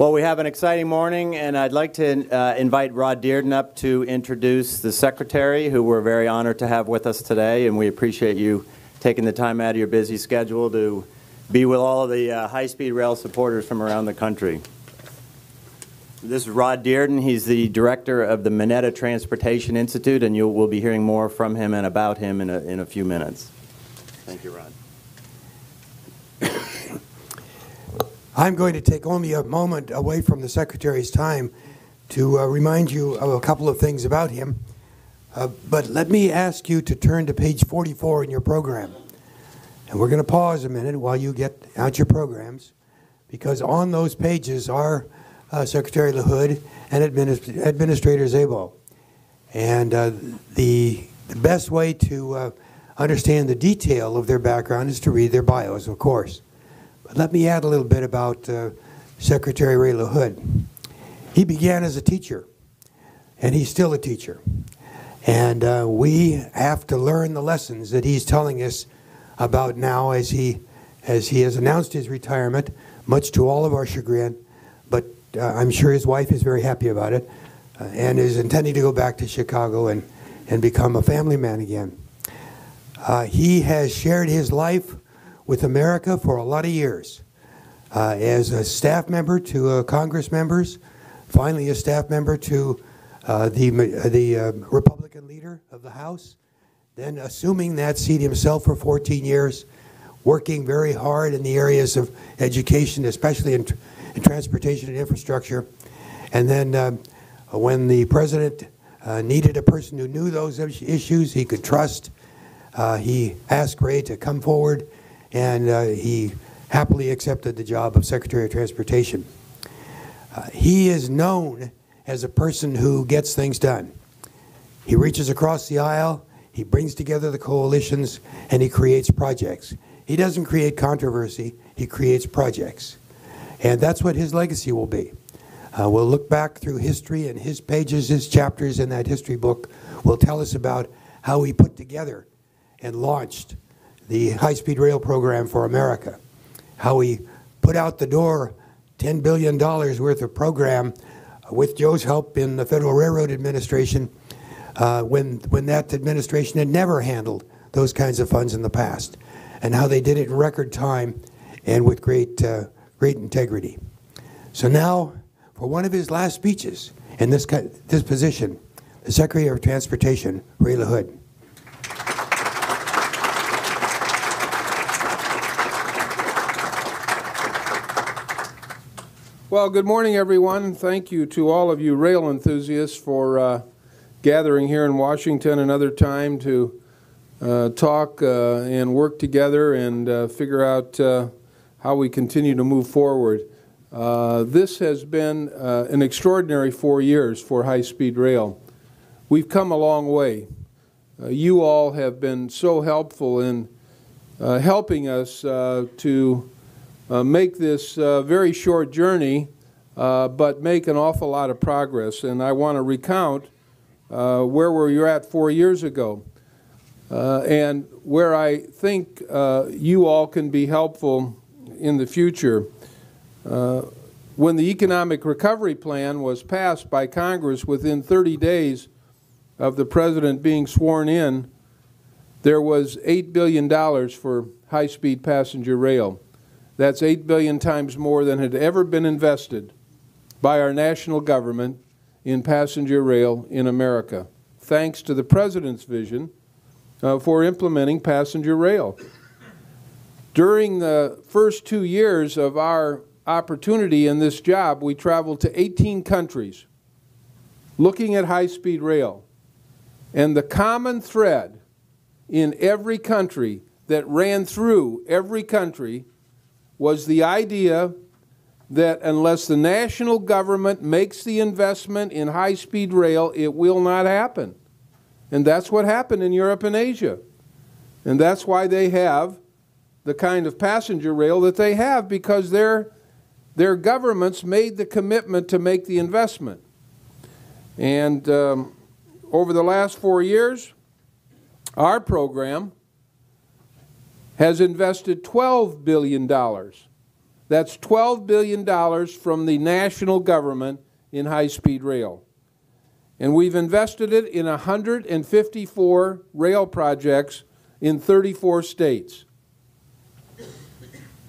Well, we have an exciting morning, and I'd like to invite Rod Dearden up to introduce the Secretary, who we're very honored to have with us today, and we appreciate you taking the time out of your busy schedule to be with all of the high-speed rail supporters from around the country. This is Rod Dearden. He's the director of the Mineta Transportation Institute, and we'll be hearing more from him and about him in a few minutes. Thank you, Rod. I'm going to take only a moment away from the Secretary's time to remind you of a couple of things about him. But let me ask you to turn to page 44 in your program. And we're going to pause a minute while you get out your programs, because on those pages are Secretary LaHood and Administrator Szabo. And the best way to understand the detail of their background is to read their bios, of course. But let me add a little bit about Secretary Ray LaHood. He began as a teacher, and he's still a teacher. And we have to learn the lessons that he's telling us about now as he has announced his retirement, much to all of our chagrin. But I'm sure his wife is very happy about it and is intending to go back to Chicago and become a family man again. He has shared his life with America for a lot of years. As a staff member to Congress members, finally a staff member to the Republican leader of the House, then assuming that seat himself for 14 years, working very hard in the areas of education, especially in transportation and infrastructure. And then when the president needed a person who knew those issues he could trust, he asked Ray to come forward, and he happily accepted the job of Secretary of Transportation. He is known as a person who gets things done. He reaches across the aisle, he brings together the coalitions, and he creates projects. He doesn't create controversy, he creates projects. And that's what his legacy will be. We'll look back through history, and his pages, his chapters in that history book will tell us about how he put together and launched the high-speed rail program for America, how he put out the door $10 billion worth of program with Joe's help in the Federal Railroad Administration when that administration had never handled those kinds of funds in the past, and how they did it in record time and with great integrity. So now, for one of his last speeches in this position, the Secretary of Transportation, Ray LaHood. Well, good morning, everyone. Thank you to all of you rail enthusiasts for gathering here in Washington another time to talk and work together and figure out how we continue to move forward. This has been an extraordinary 4 years for high-speed rail. We've come a long way. You all have been so helpful in helping us to make this very short journey, but make an awful lot of progress. And I want to recount where were you at 4 years ago, and where I think you all can be helpful in the future. When the Economic Recovery Plan was passed by Congress within 30 days of the President being sworn in, there was $8 billion for high-speed passenger rail. That's 8 billion times more than had ever been invested by our national government in passenger rail in America, thanks to the President's vision for implementing passenger rail. During the first 2 years of our opportunity in this job, we traveled to 18 countries looking at high-speed rail. And the common thread in every country that ran through every country was the idea that unless the national government makes the investment in high-speed rail, it will not happen. And that's what happened in Europe and Asia. And that's why they have the kind of passenger rail that they have, because their governments made the commitment to make the investment. And over the last 4 years, our program has invested $12 billion That's $12 billion from the national government in high-speed rail. And we've invested it in 154 rail projects in 34 states.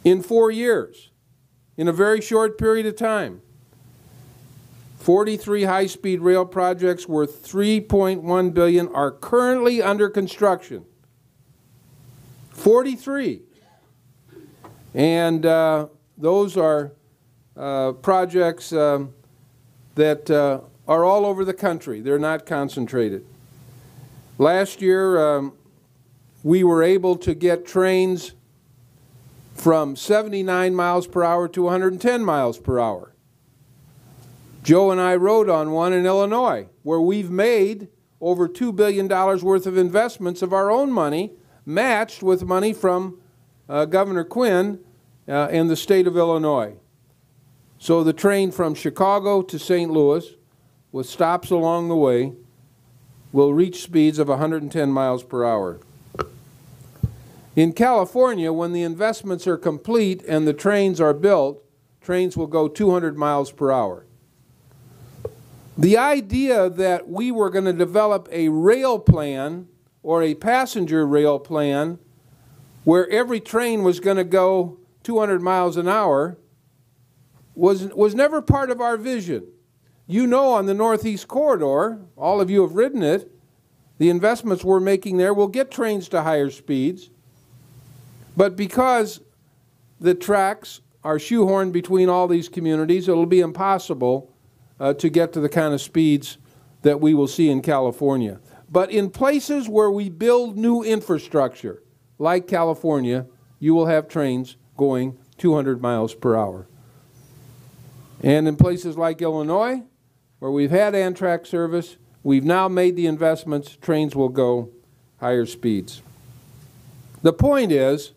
In 4 years, in a very short period of time. 43 high-speed rail projects worth $3.1 billion are currently under construction. 43. And those are projects that are all over the country. They're not concentrated. Last year, we were able to get trains from 79 miles per hour to 110 miles per hour. Joe and I rode on one in Illinois, where we've made over $2 billion worth of investments of our own money, matched with money from Governor Quinn and the state of Illinois. So the train from Chicago to St. Louis, with stops along the way, will reach speeds of 110 miles per hour. In California, when the investments are complete and the trains are built, trains will go 200 miles per hour. The idea that we were going to develop a rail plan or a passenger rail plan where every train was going to go 200 miles an hour was never part of our vision. You know, on the Northeast Corridor, all of you have ridden it, the investments we're making there will get trains to higher speeds. But because the tracks are shoehorned between all these communities, it'll be impossible to get to the kind of speeds that we will see in California. But in places where we build new infrastructure, like California, you will have trains going 200 miles per hour. And in places like Illinois, where we've had Amtrak service, we've now made the investments, trains will go higher speeds. The point is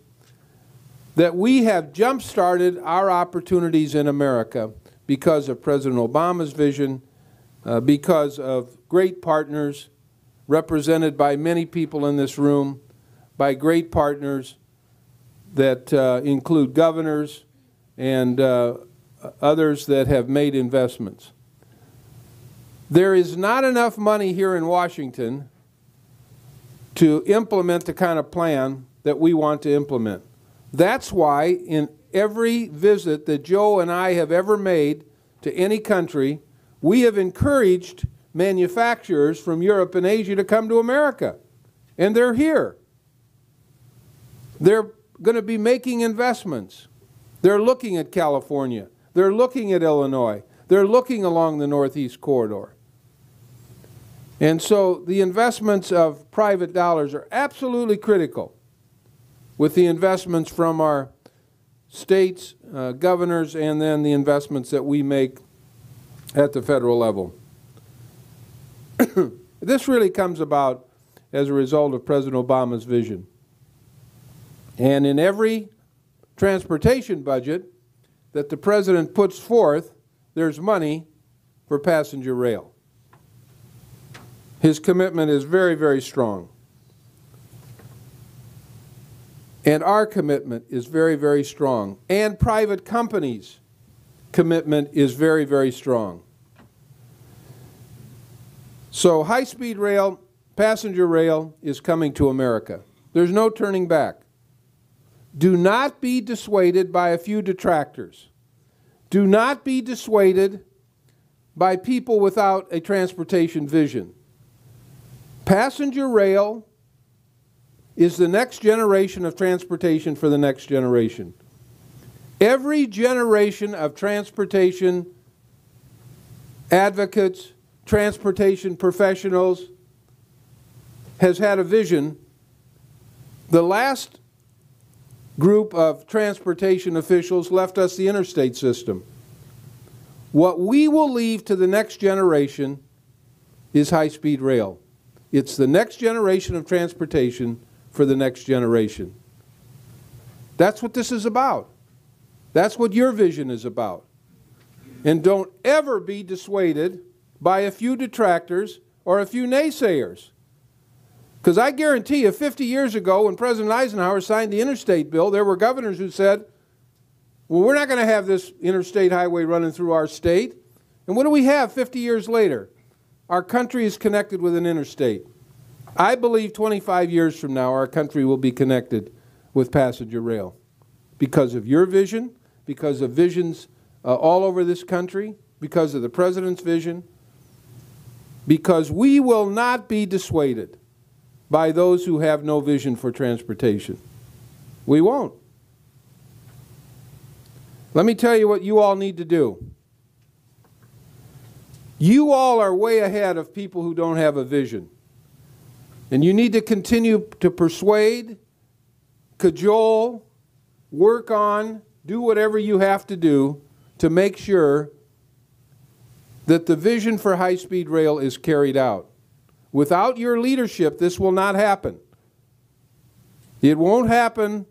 that we have jump-started our opportunities in America because of President Obama's vision, because of great partners represented by many people in this room, by great partners that include governors and others that have made investments. There is not enough money here in Washington to implement the kind of plan that we want to implement. That's why in every visit that Joe and I have ever made to any country, we have encouraged manufacturers from Europe and Asia to come to America. And they're here. They're going to be making investments. They're looking at California. They're looking at Illinois. They're looking along the Northeast Corridor. And so the investments of private dollars are absolutely critical with the investments from our states, governors, and then the investments that we make at the federal level. This really comes about as a result of President Obama's vision. And in every transportation budget that the President puts forth, there's money for passenger rail. His commitment is very, very strong. And our commitment is very, very strong. And private companies' commitment is very, very strong. So high-speed rail, passenger rail is coming to America. There's no turning back. Do not be dissuaded by a few detractors. Do not be dissuaded by people without a transportation vision. Passenger rail is the next generation of transportation for the next generation. Every generation of transportation advocates, transportation professionals has had a vision. The last group of transportation officials left us the interstate system. What we will leave to the next generation is high-speed rail. It's the next generation of transportation for the next generation. That's what this is about. That's what your vision is about. And don't ever be dissuaded by a few detractors or a few naysayers. Because I guarantee you, 50 years ago when President Eisenhower signed the interstate bill, there were governors who said, Well, we're not going to have this interstate highway running through our state. And what do we have 50 years later? Our country is connected with an interstate. I believe 25 years from now, our country will be connected with passenger rail because of your vision, because of visions all over this country, because of the President's vision, because we will not be dissuaded by those who have no vision for transportation. We won't. Let me tell you what you all need to do. You all are way ahead of people who don't have a vision. And you need to continue to persuade, cajole, work on, do whatever you have to do to make sure that the vision for high-speed rail is carried out. Without your leadership, this will not happen. It won't happen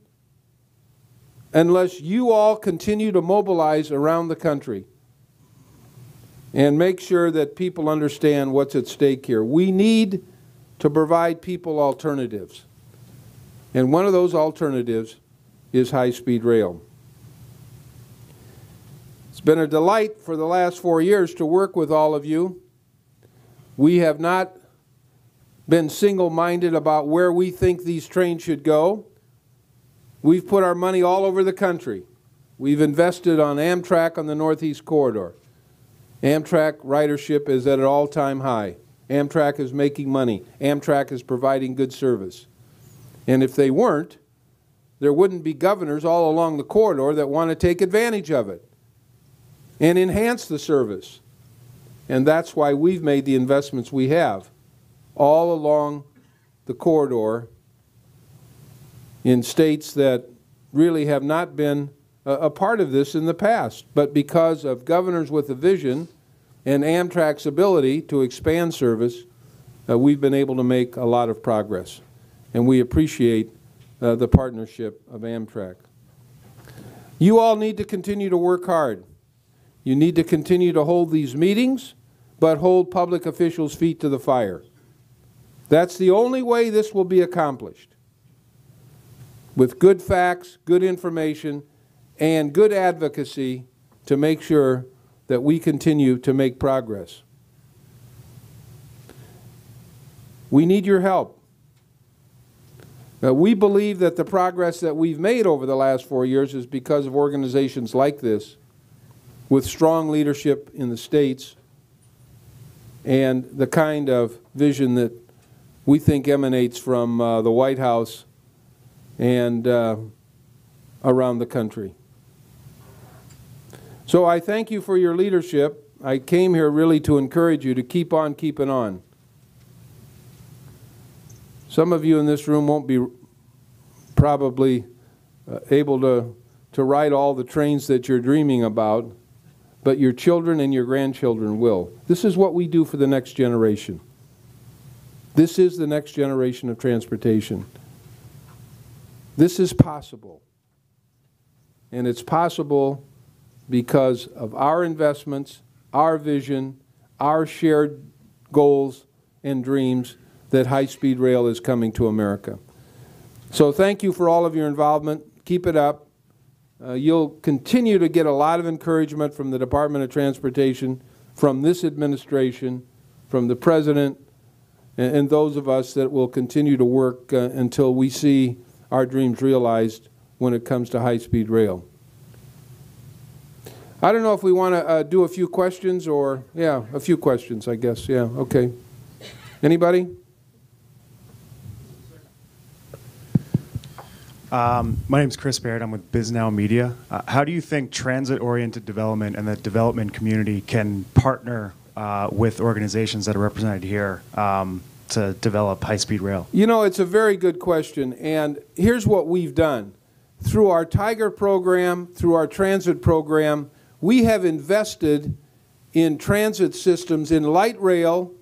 unless you all continue to mobilize around the country and make sure that people understand what's at stake here. We need to provide people alternatives. And one of those alternatives is high-speed rail. It's been a delight for the last 4 years to work with all of you. We have not been single-minded about where we think these trains should go. We've put our money all over the country. We've invested on Amtrak on the Northeast Corridor. Amtrak ridership is at an all-time high. Amtrak is making money. Amtrak is providing good service. And if they weren't, there wouldn't be governors all along the corridor that want to take advantage of it and enhance the service. And that's why we've made the investments we have all along the corridor in states that really have not been a part of this in the past. But because of governors with a vision and Amtrak's ability to expand service, we've been able to make a lot of progress. And we appreciate the partnership of Amtrak. You all need to continue to work hard. You need to continue to hold these meetings, but hold public officials' feet to the fire. That's the only way this will be accomplished. With good facts, good information, and good advocacy to make sure that we continue to make progress. We need your help. We believe that the progress that we've made over the last 4 years is because of organizations like this, with strong leadership in the states and the kind of vision that we think emanates from the White House and around the country. So I thank you for your leadership. I came here really to encourage you to keep on keeping on. Some of you in this room won't be probably able to ride all the trains that you're dreaming about, but your children and your grandchildren will. This is what we do for the next generation. This is the next generation of transportation. This is possible. And it's possible because of our investments, our vision, our shared goals and dreams that high-speed rail is coming to America. So thank you for all of your involvement. Keep it up. You'll continue to get a lot of encouragement from the Department of Transportation, from this administration, from the President, and those of us that will continue to work until we see our dreams realized when it comes to high-speed rail. I don't know if we want to do a few questions or, yeah, a few questions, I guess. Yeah, okay. Anybody? My name's Chris Baird. I'm with BizNow Media. How do you think transit-oriented development and the development community can partner with organizations that are represented here to develop high-speed rail? You know, it's a very good question, and here's what we've done. Through our Tiger program, through our transit program, we have invested in transit systems, in light rail,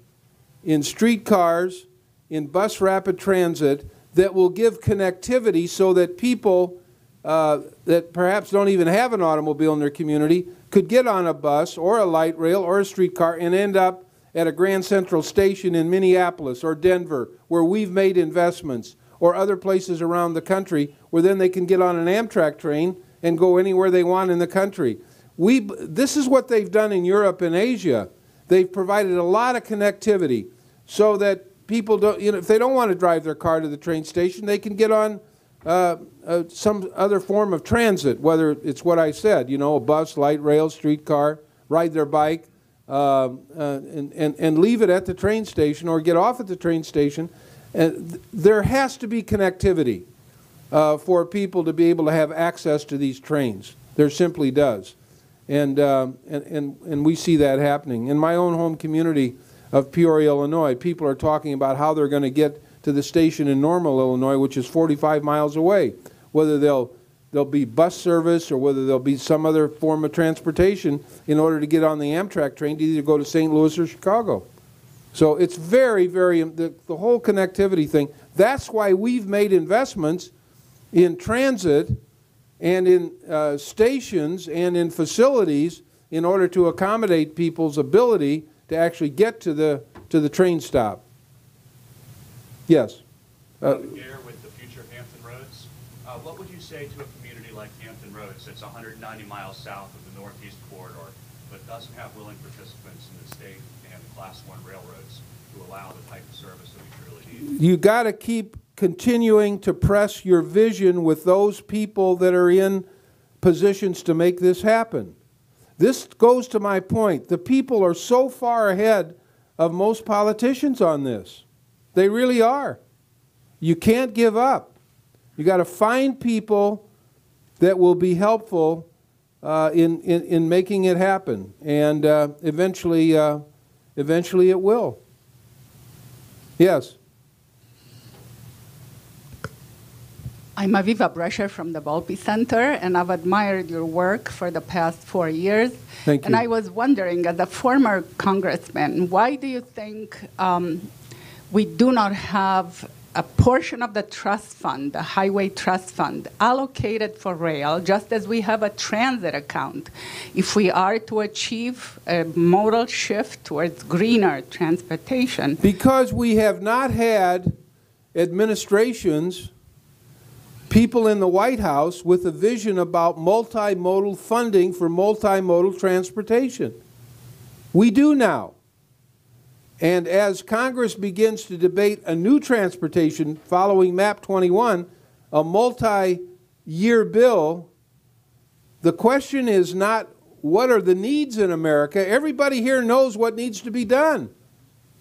in streetcars, in bus rapid transit that will give connectivity so that people that perhaps don't even have an automobile in their community could get on a bus or a light rail or a streetcar and end up at a Grand Central Station in Minneapolis or Denver, where we've made investments, or other places around the country where then they can get on an Amtrak train and go anywhere they want in the country. This is what they've done in Europe and Asia. They've provided a lot of connectivity so that people don't, if they don't want to drive their car to the train station, they can get on some other form of transit, whether it's what I said, a bus, light rail, streetcar, ride their bike, and leave it at the train station or get off at the train station. And there has to be connectivity for people to be able to have access to these trains. There simply does. And we see that happening. In my own home community of Peoria, Illinois, people are talking about how they're going to get to the station in Normal, Illinois, which is 45 miles away, whether there'll be bus service or whether there'll be some other form of transportation in order to get on the Amtrak train to either go to St. Louis or Chicago. So it's very, very, the whole connectivity thing. That's why we've made investments in transit and in stations and in facilities in order to accommodate people's ability to actually get to the train stop. Yes? Here with the future Hampton Roads, what would you say to a community like Hampton Roads that's 190 miles south of the Northeast Corridor but doesn't have willing participants in the state and Class 1 railroads to allow the type of service that we truly need? You got to keep continuing to press your vision with those people that are in positions to make this happen. This goes to my point. The people are so far ahead of most politicians on this. They really are. You can't give up. You got to find people that will be helpful in making it happen, and eventually it will. Yes. I'm Aviva Brescher from the Volpe Center, and I've admired your work for the past 4 years. Thank you. And I was wondering, as a former congressman, why do you think we do not have a portion of the trust fund, the highway trust fund, allocated for rail, just as we have a transit account, if we are to achieve a modal shift towards greener transportation? Because we have not had administrations, people in the White House with a vision about multimodal funding for multimodal transportation. We do now. And as Congress begins to debate a new transportation following MAP 21, a multi-year bill, the question is not what are the needs in America. Everybody here knows what needs to be done.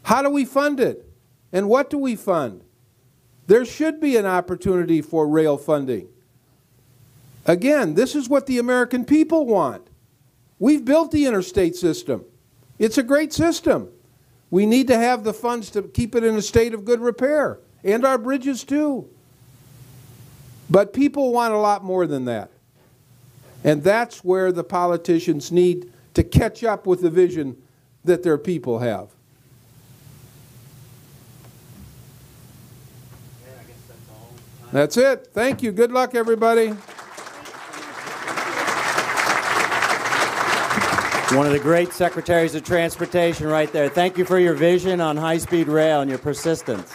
How do we fund it? And what do we fund? There should be an opportunity for rail funding. Again, this is what the American people want. We've built the interstate system. It's a great system. We need to have the funds to keep it in a state of good repair, and our bridges too. But people want a lot more than that. And that's where the politicians need to catch up with the vision that their people have. That's it. Thank you. Good luck, everybody. One of the great secretaries of transportation right there. Thank you for your vision on high-speed rail and your persistence.